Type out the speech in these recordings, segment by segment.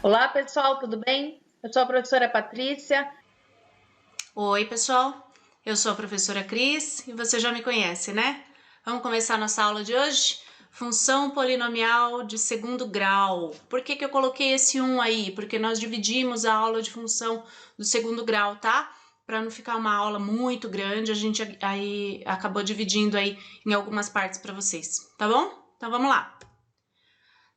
Olá, pessoal, tudo bem? Eu sou a professora Patrícia. Oi, pessoal. Eu sou a professora Cris e você já me conhece, né? Vamos começar nossa aula de hoje? Função polinomial de segundo grau. Por que eu coloquei esse 1 aí? Porque nós dividimos a aula de função do segundo grau, tá? Para não ficar uma aula muito grande, a gente aí acabou dividindo aí em algumas partes para vocês, tá bom? Então vamos lá.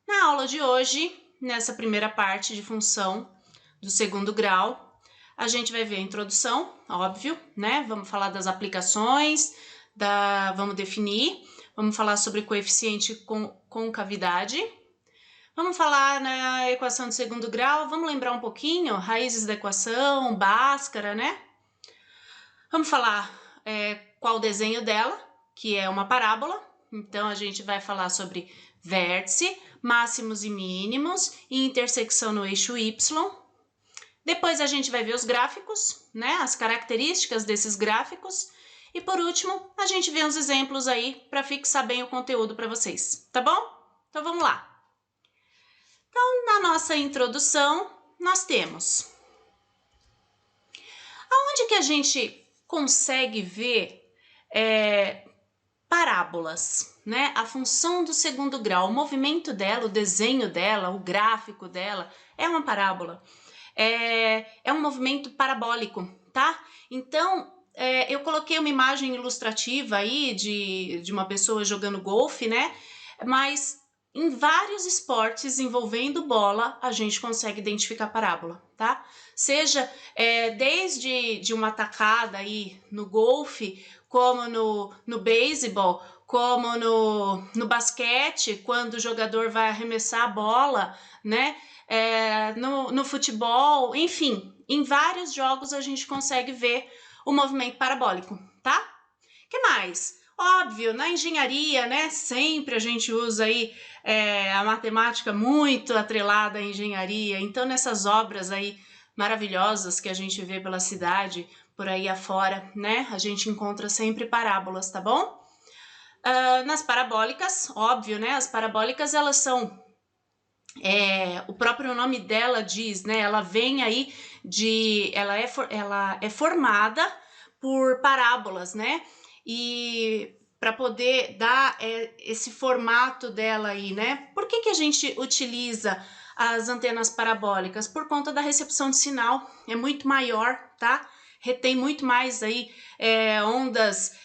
Na aula de hoje, nessa primeira parte de função do segundo grau, a gente vai ver a introdução, óbvio, né? Vamos falar das aplicações, vamos definir, vamos falar sobre coeficiente com concavidade, vamos falar na equação de segundo grau, vamos lembrar um pouquinho, raízes da equação, Bhaskara, né? Vamos falar qual o desenho dela, que é uma parábola. Então, a gente vai falar sobre vértice, máximos e mínimos e intersecção no eixo Y. Depois a gente vai ver os gráficos, né? As características desses gráficos. E por último, a gente vê uns exemplos aí para fixar bem o conteúdo para vocês, tá bom? Então vamos lá. Então, na nossa introdução, nós temos aonde que a gente consegue ver parábolas, né? A função do segundo grau, o movimento dela, o desenho dela, o gráfico dela é uma parábola. É um movimento parabólico, tá? Então, eu coloquei uma imagem ilustrativa aí de uma pessoa jogando golfe, né? Mas em vários esportes envolvendo bola, a gente consegue identificar parábola, tá? Seja desde de uma tacada aí no golfe, como no beisebol, como no basquete, quando o jogador vai arremessar a bola, né? No futebol, enfim, em vários jogos a gente consegue ver o movimento parabólico, tá? Que mais? Óbvio, na engenharia, né? Sempre a gente usa aí a matemática muito atrelada à engenharia. Então, nessas obras aí maravilhosas que a gente vê pela cidade, por aí afora, né? A gente encontra sempre parábolas, tá bom? Nas parabólicas, óbvio, né? As parabólicas, elas são o próprio nome dela diz, né? Ela vem aí ela é formada por parábolas, né? E para poder dar esse formato dela aí, né? Por que a gente utiliza as antenas parabólicas? Por conta da recepção de sinal, é muito maior, tá? Retém muito mais aí ondas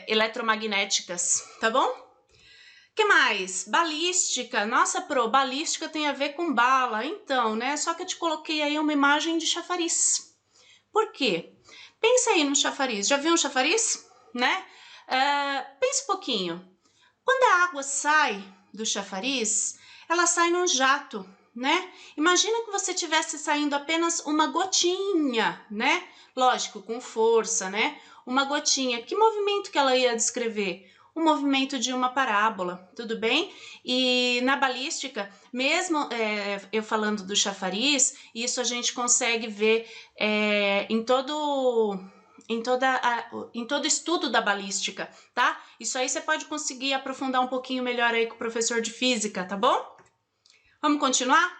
eletromagnéticas, tá bom? Que mais? Balística. Nossa, balística tem a ver com bala. Então, né? Só que eu te coloquei aí uma imagem de chafariz. Por quê? Pensa aí no chafariz. Já viu um chafariz? Né? Pensa um pouquinho. Quando a água sai do chafariz, ela sai num jato, né? Imagina que você tivesse saindo apenas uma gotinha, né? Lógico, com força, né? Uma gotinha. Que movimento que ela ia descrever? O movimento de uma parábola, tudo bem? E na balística, mesmo eu falando do chafariz, isso a gente consegue ver em todo estudo da balística, tá? Isso aí você pode conseguir aprofundar um pouquinho melhor aí com o professor de física, tá bom? Vamos continuar?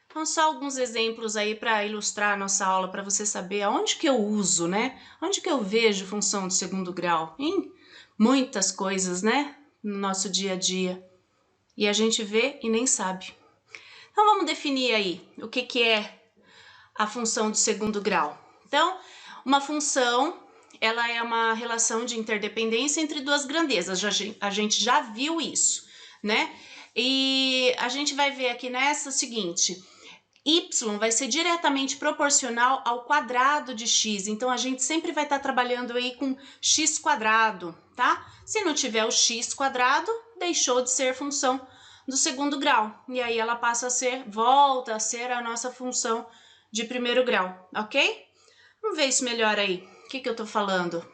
Então, só alguns exemplos aí para ilustrar a nossa aula, para você saber aonde que eu uso, né? Onde que eu vejo função de segundo grau? Em muitas coisas, né? No nosso dia a dia. E a gente vê e nem sabe. Então, vamos definir aí o que é a função de segundo grau. Então, uma função, ela é uma relação de interdependência entre duas grandezas. A gente já viu isso, né? E a gente vai ver aqui nessa o seguinte: y vai ser diretamente proporcional ao quadrado de x, então a gente sempre vai estar trabalhando aí com x quadrado, tá? Se não tiver o x quadrado, deixou de ser função do segundo grau, e aí ela volta a ser a nossa função de primeiro grau, ok? Vamos ver isso melhor aí. O que eu tô falando?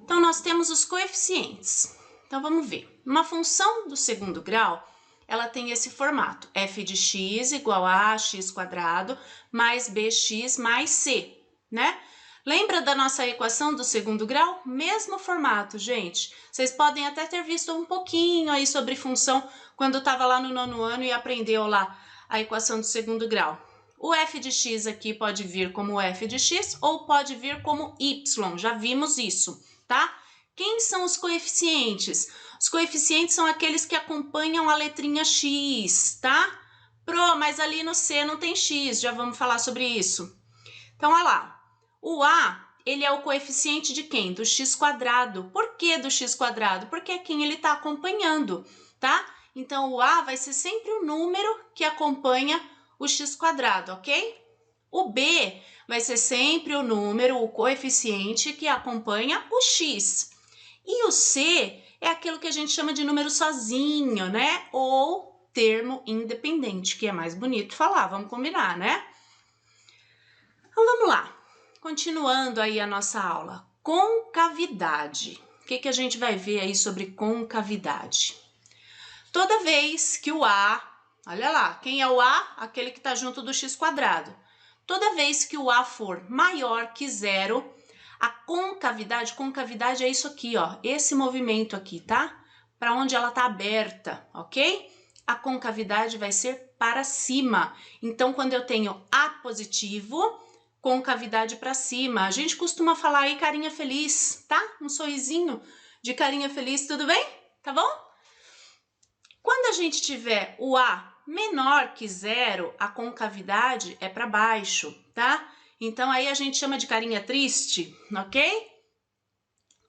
Então, nós temos os coeficientes. Então, vamos ver. Uma função do segundo grau, ela tem esse formato: f de x igual a x quadrado mais bx mais c, né? Lembra da nossa equação do segundo grau? Mesmo formato, gente. Vocês podem até ter visto um pouquinho aí sobre função quando estava lá no 9º ano e aprendeu lá a equação do segundo grau. O f de x aqui pode vir como f de x ou pode vir como y, já vimos isso, tá? Quem são os coeficientes? Os coeficientes são aqueles que acompanham a letrinha x, tá? Mas ali no C não tem x, já vamos falar sobre isso. Então, olha lá, o a, ele é o coeficiente de quem? Do x². Por que do x²? Porque é quem ele está acompanhando, tá? Então, o a vai ser sempre o número que acompanha o x², ok? O b vai ser sempre o número, o coeficiente que acompanha o x. E o c é aquilo que a gente chama de número sozinho, né? Ou termo independente, que é mais bonito falar, vamos combinar, né? Então, vamos lá. Continuando aí a nossa aula. Concavidade. O que a gente vai ver aí sobre concavidade? Toda vez que o a, olha lá, quem é o a? Aquele que está junto do x². Toda vez que o a for maior que zero, a concavidade é isso aqui, ó, esse movimento aqui, tá? Para onde ela tá aberta, ok? A concavidade vai ser para cima. Então, quando eu tenho a positivo, concavidade para cima. A gente costuma falar aí carinha feliz, tá? Um sorrisinho de carinha feliz, tudo bem? Tá bom? Quando a gente tiver o a menor que zero, a concavidade é para baixo, tá? Então, aí a gente chama de carinha triste, ok?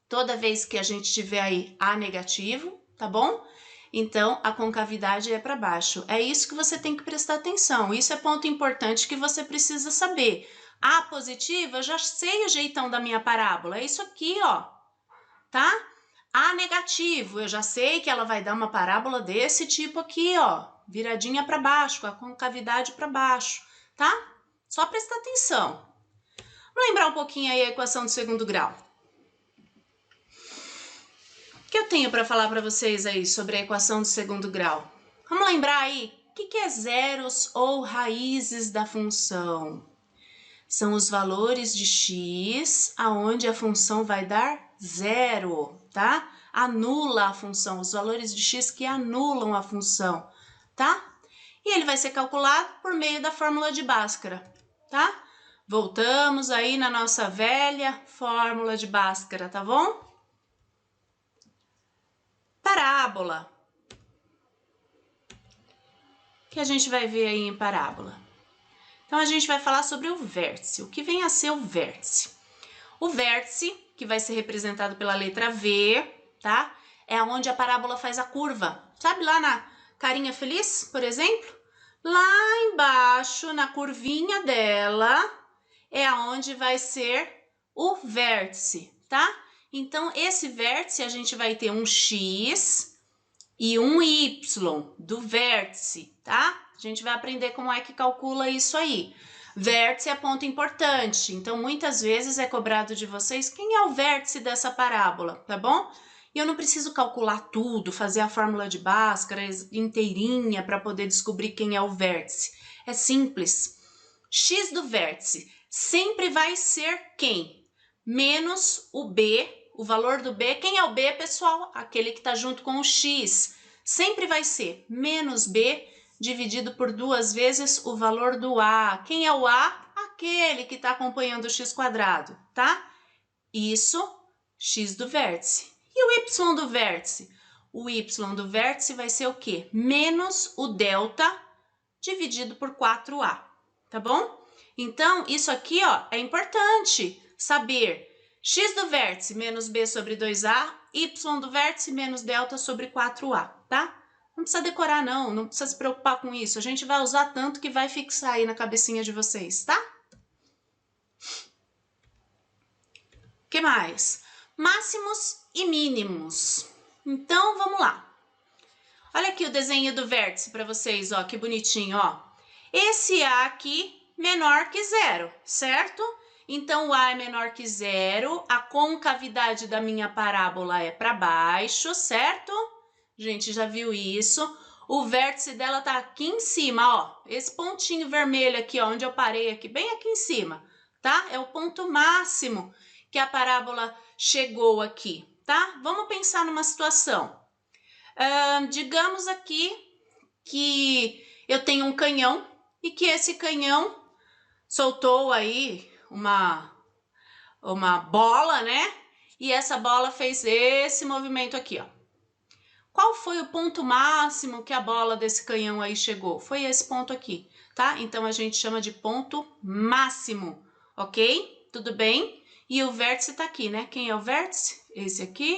Toda vez que a gente tiver aí a negativo, tá bom? Então, a concavidade é para baixo. É isso que você tem que prestar atenção. Isso é ponto importante que você precisa saber. A positiva, eu já sei o jeitão da minha parábola. É isso aqui, ó, tá? A negativo, eu já sei que ela vai dar uma parábola desse tipo aqui, ó, viradinha para baixo, com a concavidade para baixo, tá? Só prestar atenção. Vamos lembrar um pouquinho aí a equação do segundo grau. O que eu tenho para falar para vocês aí sobre a equação do segundo grau? Vamos lembrar aí, o que é zeros ou raízes da função? São os valores de x, aonde a função vai dar zero, tá? Anula a função, os valores de x que anulam a função, tá? E ele vai ser calculado por meio da fórmula de Bhaskara, tá? Voltamos aí na nossa velha fórmula de Bhaskara, tá bom? Parábola. O que a gente vai ver aí em parábola? Então, a gente vai falar sobre o vértice. O que vem a ser o vértice? O vértice, que vai ser representado pela letra V, tá? É onde a parábola faz a curva. Sabe lá na carinha feliz, por exemplo? Lá embaixo, na curvinha dela, é onde vai ser o vértice, tá? Então, esse vértice, a gente vai ter um X e um Y do vértice, tá? A gente vai aprender como é que calcula isso aí. Vértice é ponto importante, então muitas vezes é cobrado de vocês quem é o vértice dessa parábola, tá bom? E eu não preciso calcular tudo, fazer a fórmula de Bhaskara inteirinha para poder descobrir quem é o vértice. É simples. X do vértice sempre vai ser quem? Menos o B, o valor do B. Quem é o B, pessoal? Aquele que está junto com o X. Sempre vai ser menos B dividido por 2 vezes o valor do A. Quem é o A? Aquele que está acompanhando o x², tá? Isso, x do vértice. E o y do vértice? O y do vértice vai ser o quê? Menos o delta dividido por 4A, tá bom? Então, isso aqui, ó, é importante saber. X do vértice menos B sobre 2A, y do vértice menos delta sobre 4A, tá? Não precisa decorar não, não precisa se preocupar com isso. A gente vai usar tanto que vai fixar aí na cabecinha de vocês, tá? O que mais? Máximos e mínimos. Então, vamos lá. Olha aqui o desenho do vértice para vocês, ó, que bonitinho, ó. Esse A aqui menor que zero, certo? Então, o A é menor que zero, a concavidade da minha parábola é para baixo, certo? A gente já viu isso. O vértice dela tá aqui em cima, ó. Esse pontinho vermelho aqui, ó, onde eu parei aqui, bem aqui em cima. tá? É o ponto máximo que a parábola chegou aqui, tá? Vamos pensar numa situação. Digamos aqui que eu tenho um canhão e que esse canhão soltou aí uma bola, né? E essa bola fez esse movimento aqui, ó. Qual foi o ponto máximo que a bola desse canhão aí chegou? Foi esse ponto aqui, tá? Então, a gente chama de ponto máximo, ok? Tudo bem? E o vértice tá aqui, né? Quem é o vértice? Esse aqui,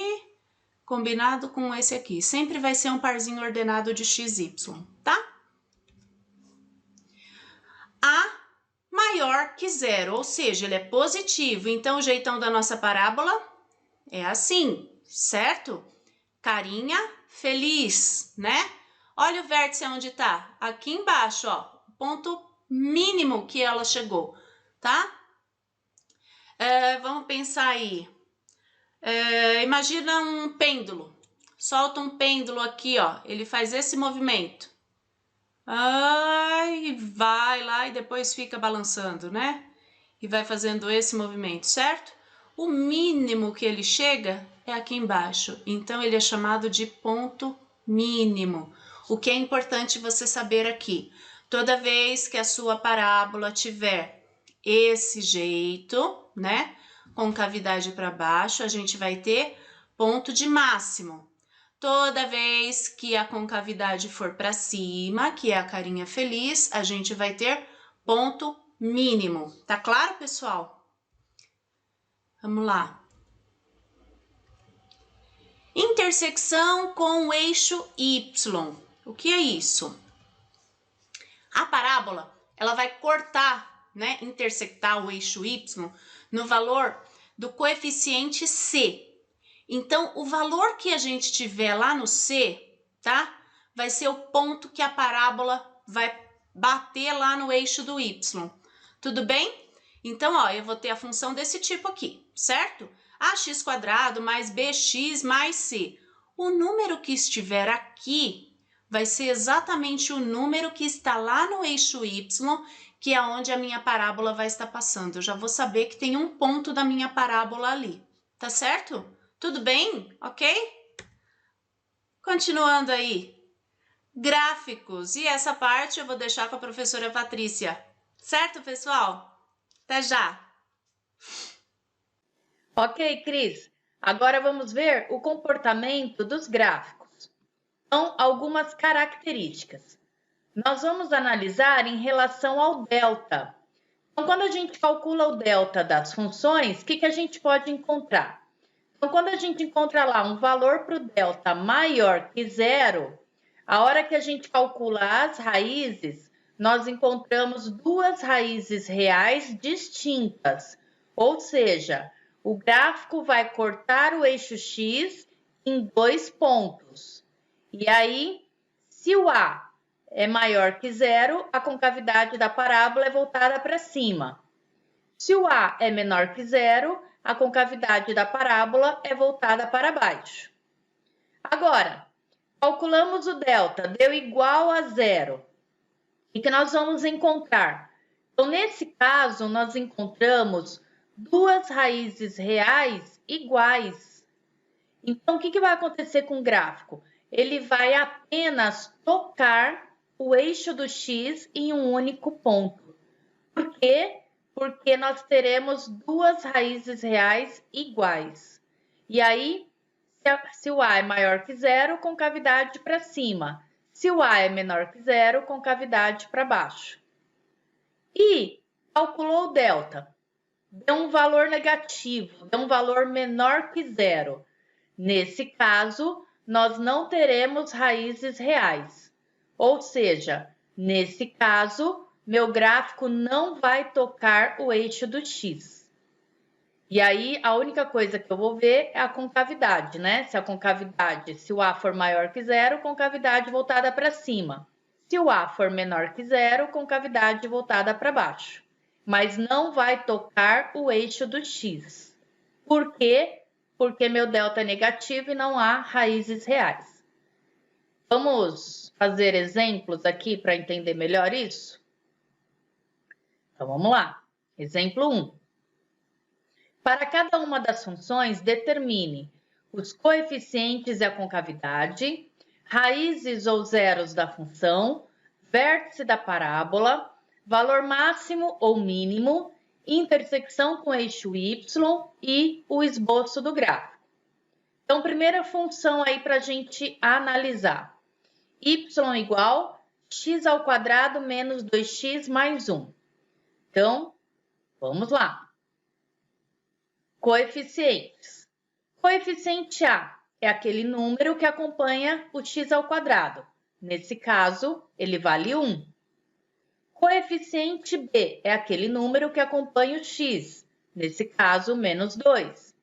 combinado com esse aqui. Sempre vai ser um parzinho ordenado de x, y, tá? A maior que zero, ou seja, ele é positivo. Então, o jeitão da nossa parábola é assim, certo? Carinha feliz, né? Olha o vértice onde tá. Aqui embaixo, ó. O ponto mínimo que ela chegou, tá? Vamos pensar aí. Imagina um pêndulo. Solta um pêndulo aqui, ó. Ele faz esse movimento. Ai, vai lá e depois fica balançando, né? E vai fazendo esse movimento, certo? O mínimo que ele chega é aqui embaixo. Então, ele é chamado de ponto mínimo. O que é importante você saber aqui? Toda vez que a sua parábola tiver esse jeito, né? Concavidade para baixo, a gente vai ter ponto de máximo. Toda vez que a concavidade for para cima, que é a carinha feliz, a gente vai ter ponto mínimo. Tá claro, pessoal? Vamos lá. Intersecção com o eixo Y. O que é isso? A parábola, ela vai cortar, né, intersectar o eixo Y no valor do coeficiente C. Então, o valor que a gente tiver lá no C, tá? Vai ser o ponto que a parábola vai bater lá no eixo do Y. Tudo bem? Então, ó, eu vou ter a função desse tipo aqui, certo? Ax² mais bx mais c. O número que estiver aqui vai ser exatamente o número que está lá no eixo y, que é onde a minha parábola vai estar passando. Eu já vou saber que tem um ponto da minha parábola ali, tá certo? Tudo bem? Ok? Continuando aí. Gráficos. E essa parte eu vou deixar com a professora Patrícia. Certo, pessoal? Até já! Ok, Cris. Agora vamos ver o comportamento dos gráficos. Então, algumas características. Nós vamos analisar em relação ao delta. Então, quando a gente calcula o delta das funções, o que a gente pode encontrar? Então, quando a gente encontra lá um valor para o delta maior que zero, a hora que a gente calcula as raízes, nós encontramos duas raízes reais distintas, ou seja, o gráfico vai cortar o eixo X em 2 pontos. E aí, se o A é maior que zero, a concavidade da parábola é voltada para cima. Se o A é menor que zero, a concavidade da parábola é voltada para baixo. Agora, calculamos o delta, deu igual a zero. O que nós vamos encontrar? Então, nesse caso, nós encontramos duas raízes reais iguais. Então, o que vai acontecer com o gráfico? Ele vai apenas tocar o eixo do X em um único ponto. Por quê? Porque nós teremos duas raízes reais iguais. E aí, se o A é maior que zero, concavidade para cima. Se o A é menor que zero, concavidade para baixo. E calculou o delta. Deu um valor negativo, deu um valor menor que zero. Nesse caso, nós não teremos raízes reais. Ou seja, nesse caso, meu gráfico não vai tocar o eixo do X. E aí, a única coisa que eu vou ver é a concavidade, né? Se o A for maior que zero, concavidade voltada para cima. Se o A for menor que zero, concavidade voltada para baixo. Mas não vai tocar o eixo do X. Por quê? Porque meu delta é negativo e não há raízes reais. Vamos fazer exemplos aqui para entender melhor isso? Então, vamos lá. Exemplo 1. Para cada uma das funções, determine os coeficientes e a concavidade, raízes ou zeros da função, vértice da parábola, valor máximo ou mínimo, intersecção com o eixo y e o esboço do gráfico. Então, primeira função aí para a gente analisar. Y igual x ao quadrado menos 2x mais 1. Então, vamos lá. Coeficientes. Coeficiente A é aquele número que acompanha o x ao quadrado. Nesse caso, ele vale 1. Coeficiente B é aquele número que acompanha o x. Nesse caso, menos 2.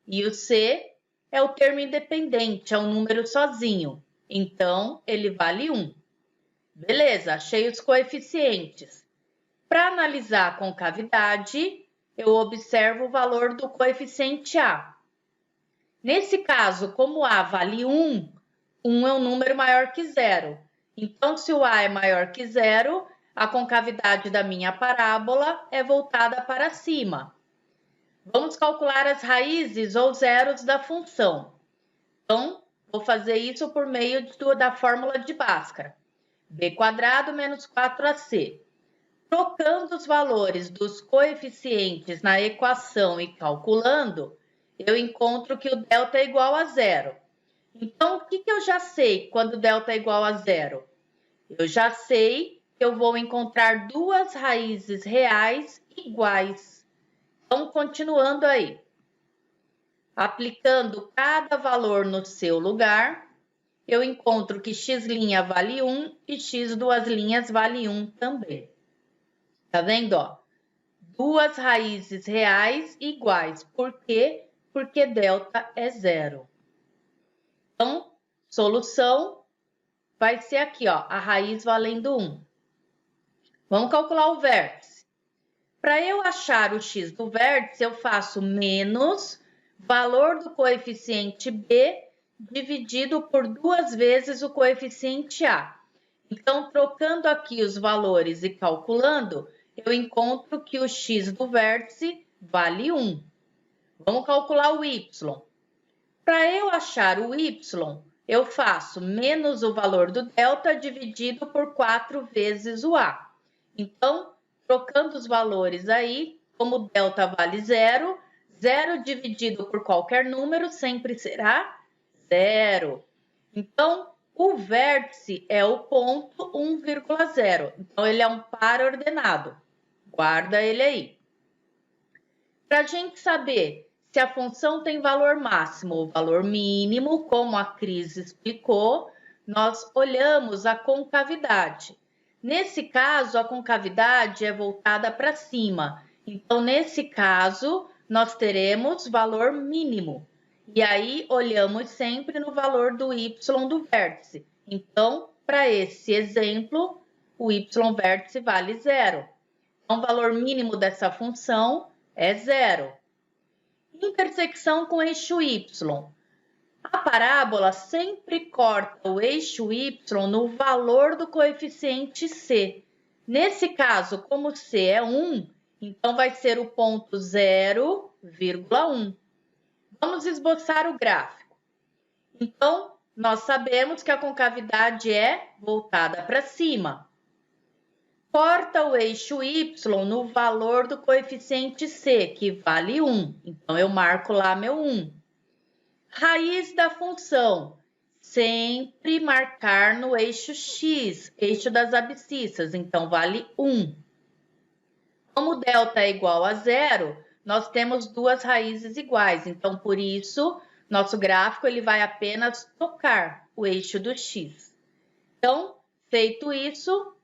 E o C é o termo independente, é um número sozinho. Então, ele vale 1. Beleza, achei os coeficientes. Para analisar a concavidade, eu observo o valor do coeficiente A. Nesse caso, como A vale 1, 1 é um número maior que 0. Então, se o A é maior que 0, a concavidade da minha parábola é voltada para cima. Vamos calcular as raízes ou zeros da função. Então, vou fazer isso por meio da fórmula de Bhaskara. B² menos 4AC. Trocando os valores dos coeficientes na equação e calculando, eu encontro que o delta é igual a 0. Então, o que eu já sei quando o delta é igual a 0? Eu já sei que eu vou encontrar duas raízes reais iguais. Então, continuando aí. Aplicando cada valor no seu lugar, eu encontro que x' vale 1 e x duas linhas vale 1 também. Tá vendo, ó? Duas raízes reais iguais. Por quê? Porque delta é 0. Então, solução vai ser aqui, ó, a raiz valendo 1. Vamos calcular o vértice. Para eu achar o x do vértice, eu faço menos valor do coeficiente B dividido por 2 vezes o coeficiente A. Então, trocando aqui os valores e calculando, eu encontro que o x do vértice vale 1. Vamos calcular o y. Para eu achar o y, eu faço menos o valor do delta dividido por 4 vezes o a. Então, trocando os valores aí, como o delta vale 0, 0 dividido por qualquer número sempre será 0. Então, o vértice é o ponto 1,0. Então, ele é um par ordenado. Guarda ele aí. Para a gente saber se a função tem valor máximo ou valor mínimo, como a Cris explicou, nós olhamos a concavidade. Nesse caso, a concavidade é voltada para cima. Então, nesse caso, nós teremos valor mínimo. E aí, olhamos sempre no valor do y do vértice. Então, para esse exemplo, o y vértice vale 0. Então, o valor mínimo dessa função é 0. Intersecção com eixo y. A parábola sempre corta o eixo y no valor do coeficiente c. Nesse caso, como c é 1, então vai ser o ponto 0,1. Vamos esboçar o gráfico. Então, nós sabemos que a concavidade é voltada para cima. Corta o eixo y no valor do coeficiente c, que vale 1. Então, eu marco lá meu 1. Raiz da função. Sempre marcar no eixo x, eixo das abscissas. Então, vale 1. Como delta é igual a 0, nós temos duas raízes iguais. Então, por isso, nosso gráfico ele vai apenas tocar o eixo do x. Então, feito isso,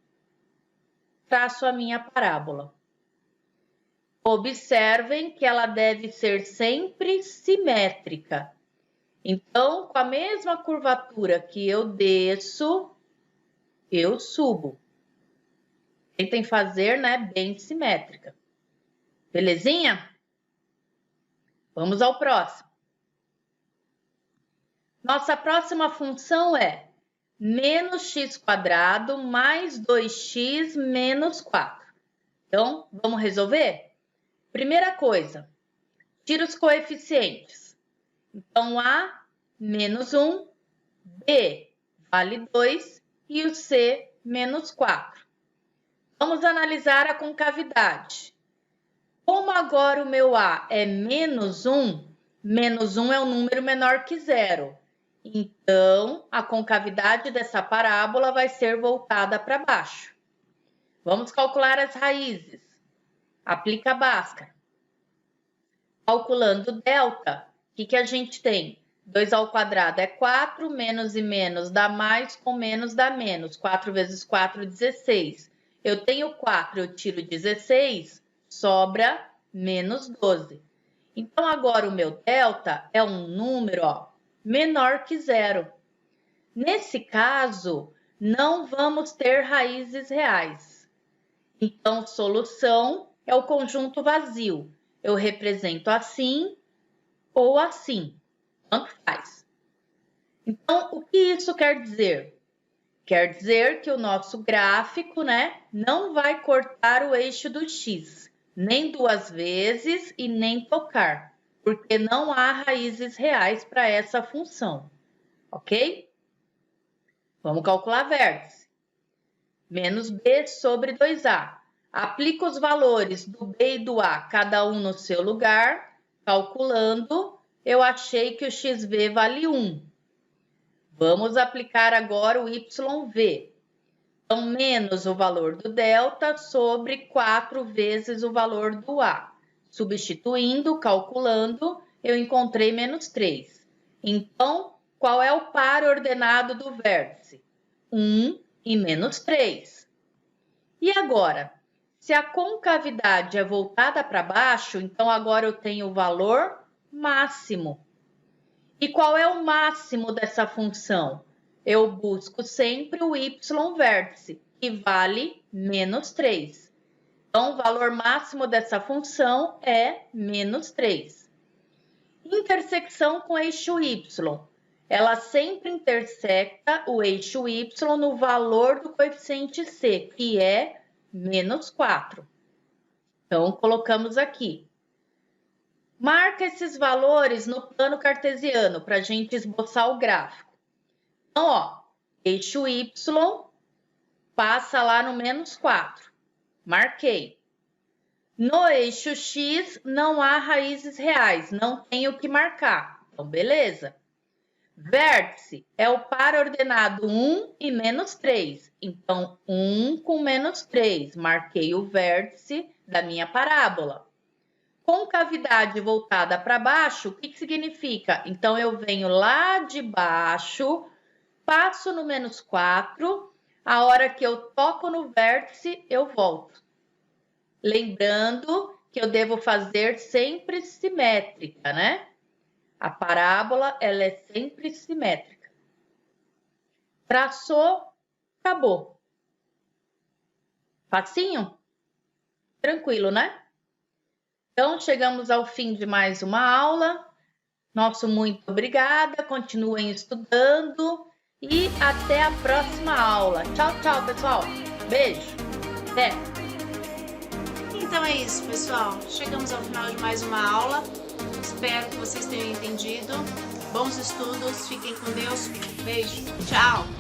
traço a minha parábola. Observem que ela deve ser sempre simétrica. Então, com a mesma curvatura que eu desço, eu subo. Tentem fazer, né, bem simétrica. Belezinha? Vamos ao próximo. Nossa próxima função é menos x² mais 2x menos 4. Então, vamos resolver? Primeira coisa, tira os coeficientes. Então, A menos 1, B vale 2 e o C menos 4. Vamos analisar a concavidade. Como agora o meu A é menos 1 é um número menor que 0. Então, a concavidade dessa parábola vai ser voltada para baixo. Vamos calcular as raízes. Aplica a Bhaskara. Calculando delta, o que a gente tem? 2 ao quadrado é 4, menos e menos dá mais, com menos dá menos. 4 vezes 4, 16. Eu tenho 4, eu tiro 16, sobra menos 12. Então, agora o meu delta é um número menor que 0. Nesse caso, não vamos ter raízes reais. Então, solução é o conjunto vazio. Eu represento assim ou assim. Tanto faz. Então, o que isso quer dizer? Quer dizer que o nosso gráfico, não vai cortar o eixo do x, nem 2 vezes e nem tocar, porque não há raízes reais para essa função, ok? Vamos calcular vértice. Menos b sobre 2a. Aplica os valores do b e do a, cada um no seu lugar. Calculando, eu achei que o xv vale 1. Vamos aplicar agora o YV. Então, menos o valor do delta sobre 4 vezes o valor do A. Substituindo, calculando, eu encontrei menos 3. Então, qual é o par ordenado do vértice? 1 e menos 3. E agora? Se a concavidade é voltada para baixo, então agora eu tenho o valor máximo. E qual é o máximo dessa função? Eu busco sempre o y vértice, que vale menos 3. Então, o valor máximo dessa função é menos 3. Intersecção com eixo y. Ela sempre intersecta o eixo y no valor do coeficiente c, que é menos 4. Então, colocamos aqui. Marca esses valores no plano cartesiano para a gente esboçar o gráfico. Então, eixo y passa lá no menos 4. Marquei. No eixo x não há raízes reais, não tenho que marcar. Então, beleza. Vértice é o par ordenado 1 e menos 3. Então, 1 com menos 3. Marquei o vértice da minha parábola. Concavidade voltada para baixo, o que significa? Então, eu venho lá de baixo, passo no menos 4, a hora que eu toco no vértice, eu volto. Lembrando que eu devo fazer sempre simétrica, A parábola, ela é sempre simétrica. Traçou, acabou. Facinho? Tranquilo, Então, chegamos ao fim de mais uma aula. Nosso muito obrigada, continuem estudando e até a próxima aula. Tchau, tchau, pessoal. Beijo. Até. Então é isso, pessoal. Chegamos ao final de mais uma aula. Espero que vocês tenham entendido. Bons estudos, fiquem com Deus. Beijo. Tchau.